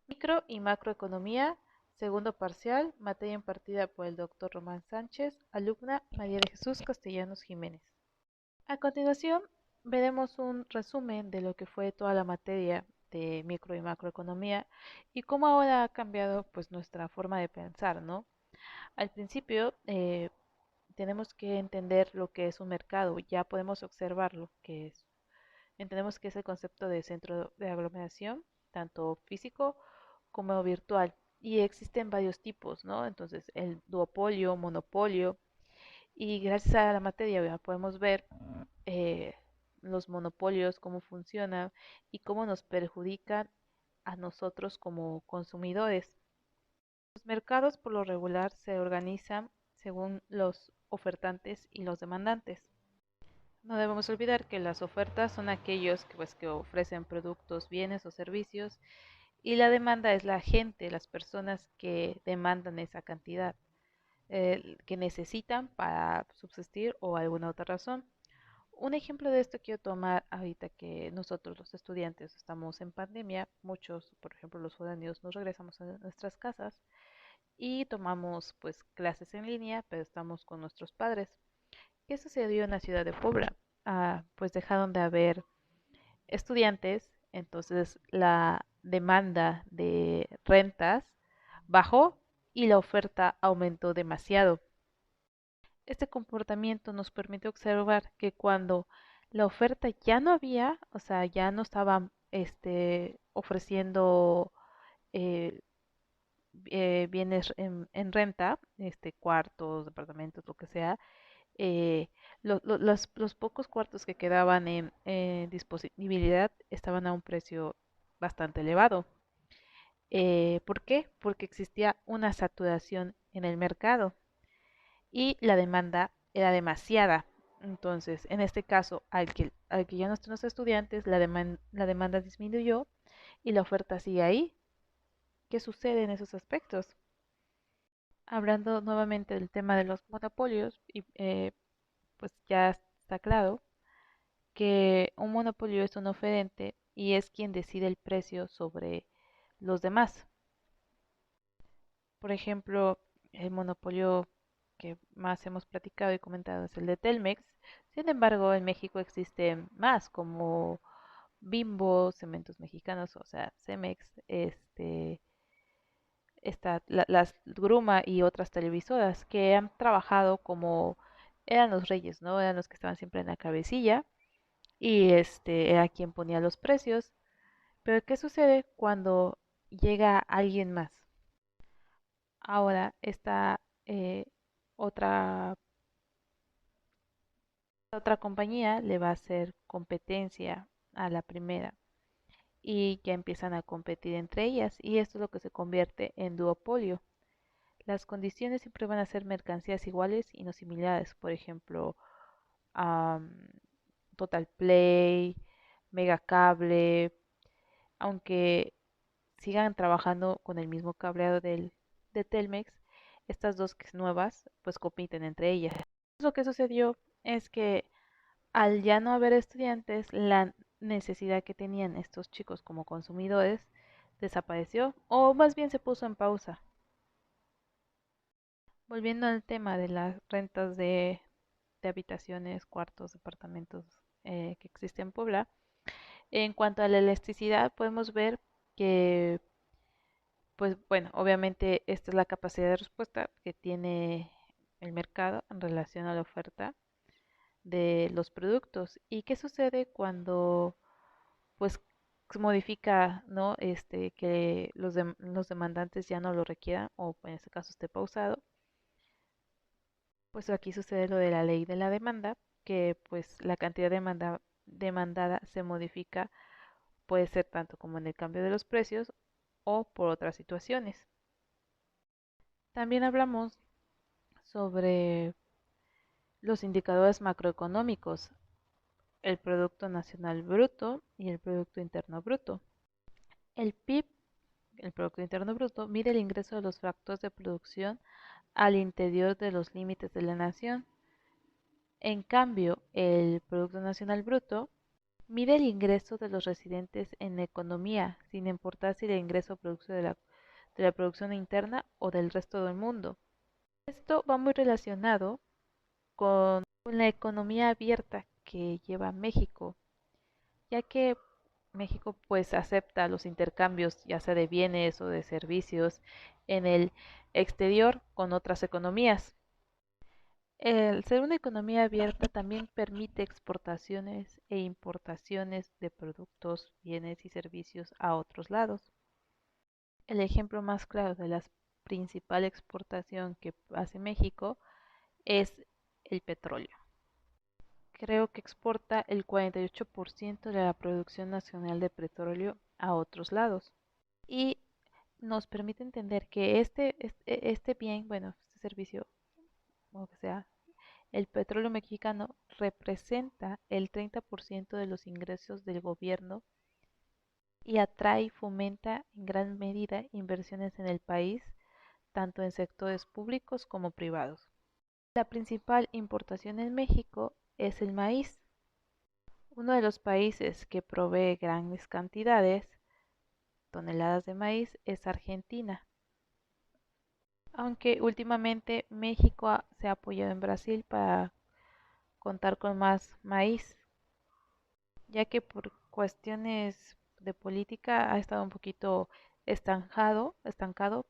Micro y macroeconomía, segundo parcial, materia impartida por el doctor Román Sánchez, alumna María de Jesús Castellanos Jiménez. A continuación, veremos un resumen de lo que fue toda la materia de micro y macroeconomía y cómo ahora ha cambiado pues nuestra forma de pensar, ¿no? Al principio tenemos que entender lo que es un mercado, ya podemos observar lo que es. Entendemos que es el concepto de centro de aglomeración, tanto físico como virtual. Y existen varios tipos, ¿no? Entonces, el duopolio, monopolio. Y gracias a la materia ya podemos ver eh, los monopolios, cómo funcionan y cómo nos perjudican a nosotros como consumidores. Los mercados por lo regular se organizan según los ofertantes y los demandantes. No debemos olvidar que las ofertas son aquellos que ofrecen productos, bienes o servicios y la demanda es la gente, las personas que demandan esa cantidad, que necesitan para subsistir o alguna otra razón. Un ejemplo de esto quiero tomar ahorita que nosotros los estudiantes estamos en pandemia, muchos, por ejemplo los foráneos, nos regresamos a nuestras casas y tomamos pues clases en línea, pero estamos con nuestros padres. ¿Qué sucedió en la ciudad de Puebla? Pues dejaron de haber estudiantes, entonces la demanda de rentas bajó y la oferta aumentó demasiado. Este comportamiento nos permite observar que cuando la oferta ya no había, o sea, ya no estaban ofreciendo eh, bienes en renta, cuartos, departamentos, lo que sea, eh, los pocos cuartos que quedaban en disponibilidad estaban a un precio bastante elevado. ¿Por qué? Porque existía una saturación en el mercado y la demanda era demasiada. Entonces, en este caso, al que ya no están los estudiantes, la demanda disminuyó y la oferta sigue ahí. ¿Qué sucede en esos aspectos? Hablando nuevamente del tema de los monopolios, pues ya está claro que un monopolio es un oferente y es quien decide el precio sobre los demás. Por ejemplo, el monopolio que más hemos platicado y comentado es el de Telmex. Sin embargo, en México existen más como Bimbo, Cementos Mexicanos, o sea, Cemex, las Gruma y otras televisoras que han trabajado como eran los reyes, ¿no? Eran los que estaban siempre en la cabecilla y era quien ponía los precios. Pero ¿qué sucede cuando llega alguien más? Ahora esta otra otra compañía le va a hacer competencia a la primera y ya empiezan a competir entre ellas y esto es lo que se convierte en duopolio. Las condiciones siempre van a ser mercancías iguales y no similares, por ejemplo, am, Total Play, Megacable, aunque sigan trabajando con el mismo cableado de Telmex, estas dos que es nuevas pues compiten entre ellas. Lo que sucedió es que al ya no haber estudiantes, la necesidad que tenían estos chicos como consumidores desapareció o más bien se puso en pausa. Volviendo al tema de las rentas de habitaciones, cuartos, departamentos que existen en Puebla, en cuanto a la elasticidad podemos ver que pues bueno, obviamente esta es la capacidad de respuesta que tiene el mercado en relación a la oferta de los productos. ¿Y qué sucede cuando pues se modifica, ¿no? Que los demandantes ya no lo requieran o en este caso esté pausado? Pues aquí sucede lo de la ley de la demanda, que pues la cantidad demandada se modifica, puede ser tanto como en el cambio de los precios o por otras situaciones. También hablamos sobre los indicadores macroeconómicos, el Producto Nacional Bruto y el Producto Interno Bruto. El PIB, el Producto Interno Bruto, mide el ingreso de los factores de producción al interior de los límites de la nación. En cambio, el Producto Nacional Bruto Mide el ingreso de los residentes en la economía, sin importar si el ingreso producto de la producción interna o del resto del mundo. Esto va muy relacionado con la economía abierta que lleva México, ya que México pues acepta los intercambios ya sea de bienes o de servicios en el exterior con otras economías. El ser una economía abierta también permite exportaciones e importaciones de productos, bienes y servicios a otros lados. El ejemplo más claro de la principal exportación que hace México es el petróleo. Creo que exporta el 48% de la producción nacional de petróleo a otros lados. Y nos permite entender que este bien, bueno, este servicio, o que sea, el petróleo mexicano representa el 30% de los ingresos del gobierno y atrae y fomenta en gran medida inversiones en el país, tanto en sectores públicos como privados. La principal importación en México es el maíz. Uno de los países que provee grandes cantidades, toneladas de maíz, es Argentina. Aunque últimamente México se ha apoyado en Brasil para contar con más maíz, ya que por cuestiones de política ha estado un poquito estancado,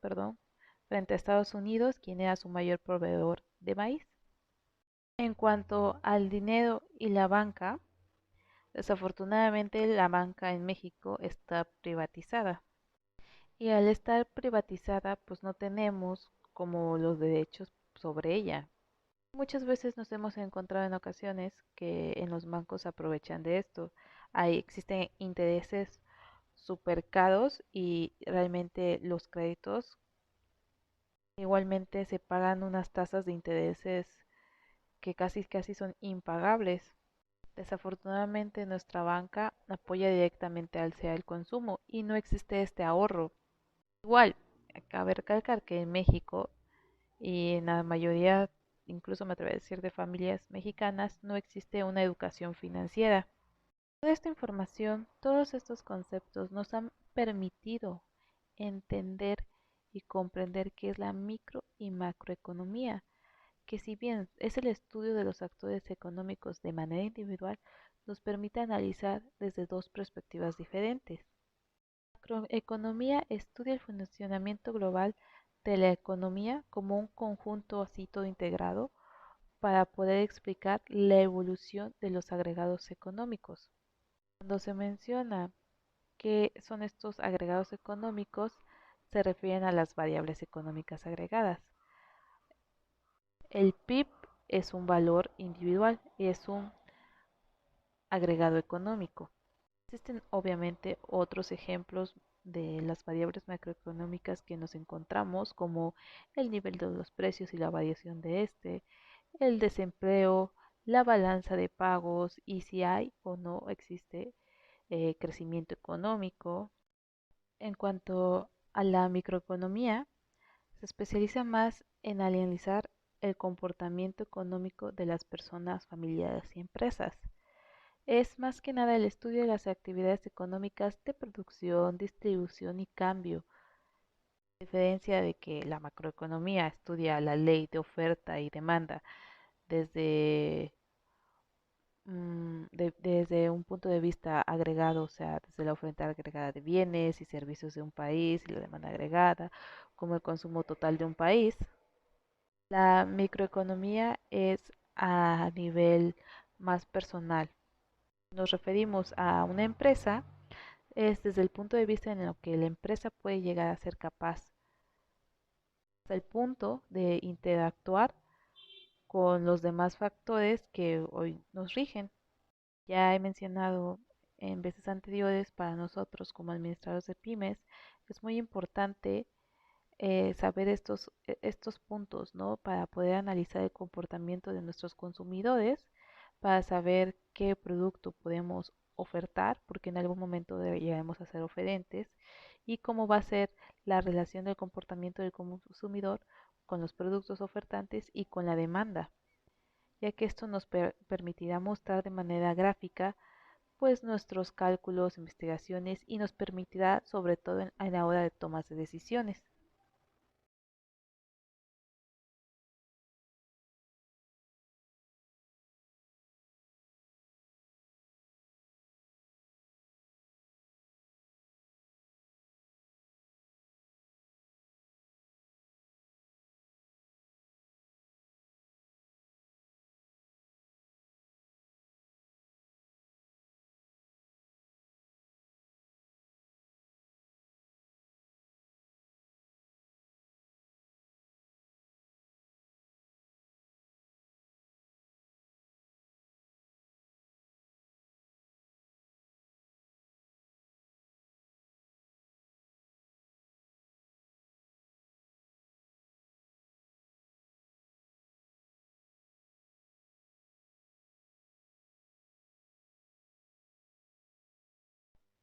perdón, frente a Estados Unidos, quien era su mayor proveedor de maíz. En cuanto al dinero y la banca, desafortunadamente la banca en México está privatizada. Y al estar privatizada, pues no tenemos como los derechos sobre ella. Muchas veces nos hemos encontrado en ocasiones que en los bancos aprovechan de esto. Ahí existen intereses super caros y realmente los créditos igualmente se pagan unas tasas de intereses que casi son impagables. Desafortunadamente nuestra banca apoya directamente al sea el consumo y no existe este ahorro. Igual, cabe recalcar que en México y en la mayoría, incluso me atrevo a decir de familias mexicanas, no existe una educación financiera. Toda esta información, todos estos conceptos nos han permitido entender y comprender qué es la micro y macroeconomía, que si bien es el estudio de los actores económicos de manera individual, nos permite analizar desde dos perspectivas diferentes. La macroeconomía estudia el funcionamiento global de la economía como un conjunto así todo integrado para poder explicar la evolución de los agregados económicos. Cuando se menciona qué son estos agregados económicos, se refieren a las variables económicas agregadas. El PIB es un valor individual y es un agregado económico. Existen obviamente otros ejemplos de las variables macroeconómicas que nos encontramos, como el nivel de los precios y la variación de este, el desempleo, la balanza de pagos y si hay o no existe crecimiento económico. En cuanto a la microeconomía, se especializa más en analizar el comportamiento económico de las personas, familiares y empresas. Es más que nada el estudio de las actividades económicas de producción, distribución y cambio. A diferencia de que la macroeconomía estudia la ley de oferta y demanda desde, desde un punto de vista agregado, o sea, desde la oferta agregada de bienes y servicios de un país y la demanda agregada, como el consumo total de un país. La microeconomía es a nivel más personal. Nos referimos a una empresa, es desde el punto de vista en el que la empresa puede llegar a ser capaz, hasta el punto de interactuar con los demás factores que hoy nos rigen. Ya he mencionado en veces anteriores, para nosotros como administradores de pymes, es muy importante saber estos puntos, ¿no? Para poder analizar el comportamiento de nuestros consumidores, para saber qué producto podemos ofertar, porque en algún momento llegaremos a ser oferentes, y cómo va a ser la relación del comportamiento del consumidor con los productos ofertantes y con la demanda, ya que esto nos permitirá mostrar de manera gráfica pues nuestros cálculos, investigaciones y nos permitirá sobre todo en la hora de tomas de decisiones.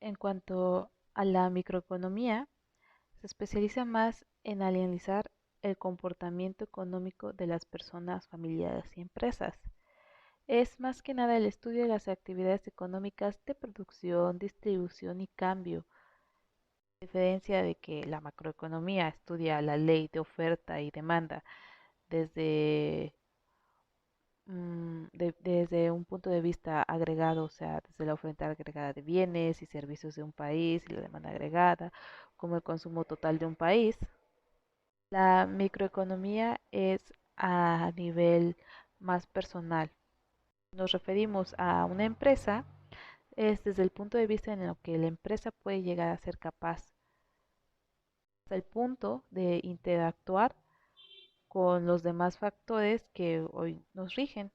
En cuanto a la microeconomía, se especializa más en analizar el comportamiento económico de las personas, familias y empresas. Es más que nada el estudio de las actividades económicas de producción, distribución y cambio, a diferencia de que la macroeconomía estudia la ley de oferta y demanda desde, desde un punto de vista agregado, o sea, desde la oferta agregada de bienes y servicios de un país y la demanda agregada, como el consumo total de un país. La microeconomía es a nivel más personal. Nos referimos a una empresa, es desde el punto de vista en el que la empresa puede llegar a ser capaz, hasta el punto de interactuar con los demás factores que hoy nos rigen.